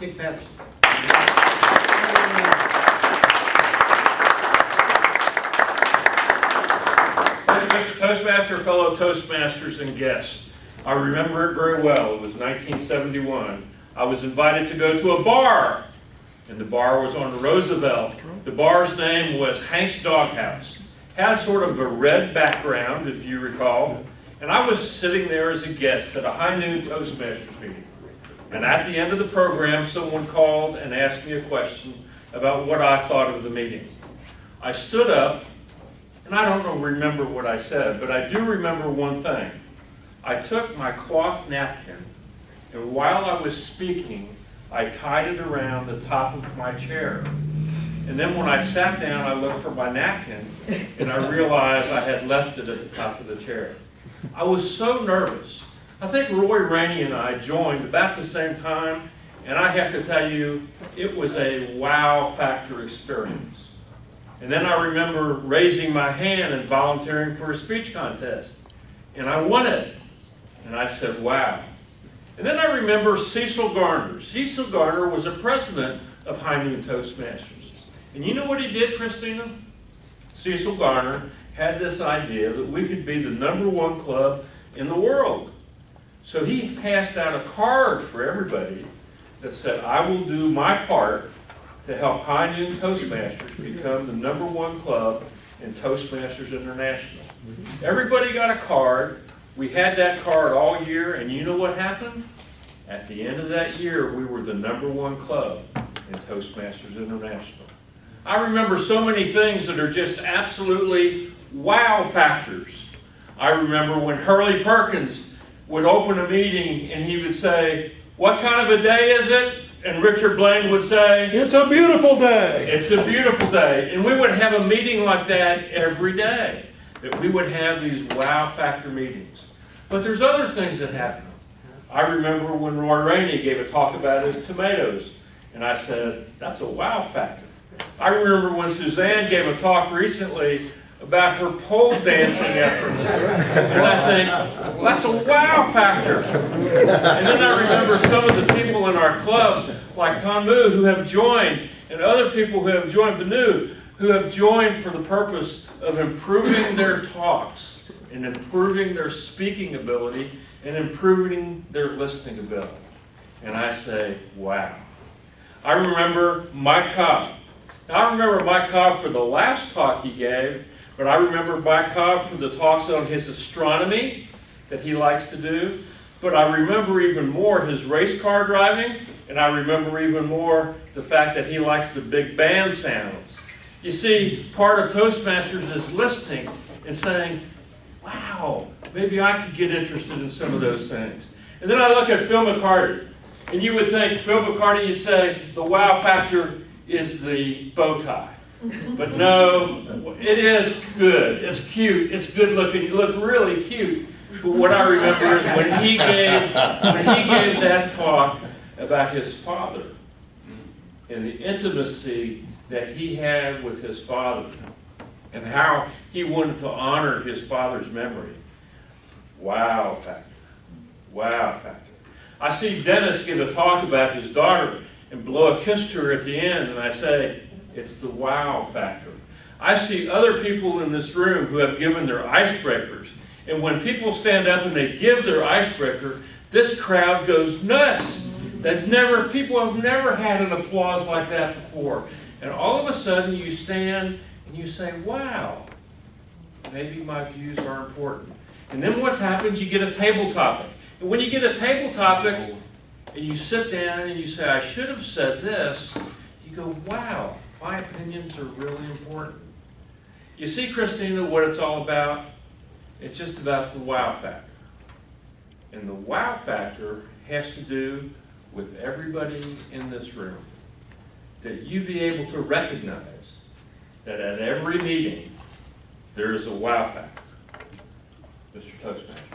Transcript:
Dick Patterson. Mr. Toastmaster, fellow Toastmasters and guests, I remember it very well. It was 1971. I was invited to go to a bar, and the bar was on Roosevelt. The bar's name was Hank's Doghouse. Has sort of a red background, if you recall, and I was sitting there as a guest at a high noon Toastmasters meeting. And at the end of the program, someone called and asked me a question about what I thought of the meeting. I stood up, and I don't remember what I said, but I do remember one thing. I took my cloth napkin, and while I was speaking, I tied it around the top of my chair. And then when I sat down, I looked for my napkin, and I realized I had left it at the top of the chair. I was so nervous. I think Roy Rainey and I joined about the same time, and I have to tell you, it was a wow factor experience. And then I remember raising my hand and volunteering for a speech contest, and I won it. And I said, wow. And then I remember Cecil Garner. Cecil Garner was a president of High Noon Toastmasters. And you know what he did, Christina? Cecil Garner had this idea that we could be the #1 club in the world. So he passed out a card for everybody that said, I will do my part to help High Noon Toastmasters become the #1 club in Toastmasters International. Everybody got a card. We had that card all year, and you know what happened? At the end of that year, we were the #1 club in Toastmasters International. I remember so many things that are just absolutely wow factors. I remember when Hurley Perkins would open a meeting and he would say, what kind of a day is it? And Richard Blaine would say, It's a beautiful day. it's a beautiful day. And we would have a meeting like that every day, that we would have these wow factor meetings. But there's other things that happen. I remember when Roy Rainey gave a talk about his tomatoes, and I said, that's a wow factor. I remember when Suzanne gave a talk recently about her pole dancing efforts. And I think, well, that's a wow factor. And then I remember some of the people in our club, like Tom Moo, who have joined, and other people who have joined Vanu, who have joined for the purpose of improving their talks, and improving their speaking ability, and improving their listening ability. And I say, wow. I remember Mike Cobb. Now, I remember Mike Cobb for the last talk he gave, but I remember Mike Cobb for the talks on his astronomy that he likes to do. But I remember even more his race car driving, and I remember even more the fact that he likes the big band sounds. You see, part of Toastmasters is listening and saying, wow, maybe I could get interested in some of those things. And then I look at Phil McCarty, and you would think, Phil McCarty, you'd say, the wow factor is the bow tie. But no, it is good. It's cute. It's good looking. You look really cute. But what I remember is when he gave that talk about his father and the intimacy that he had with his father and how he wanted to honor his father's memory. Wow factor. Wow factor. I see Dennis give a talk about his daughter and blow a kiss to her at the end, and I say, it's the wow factor. I see other people in this room who have given their icebreakers, and when people stand up and they give their icebreaker, this crowd goes nuts. People have never had an applause like that before. And all of a sudden you stand and you say, wow, maybe my views are important. And then what happens? You get a table topic. And when you get a table topic and you sit down and you say, I should have said this, you go, wow, my opinions are really important. You see, Christina, what it's all about? It's just about the wow factor. And the wow factor has to do with everybody in this room. That you be able to recognize that at every meeting, there is a wow factor. Mr. Toastmaster.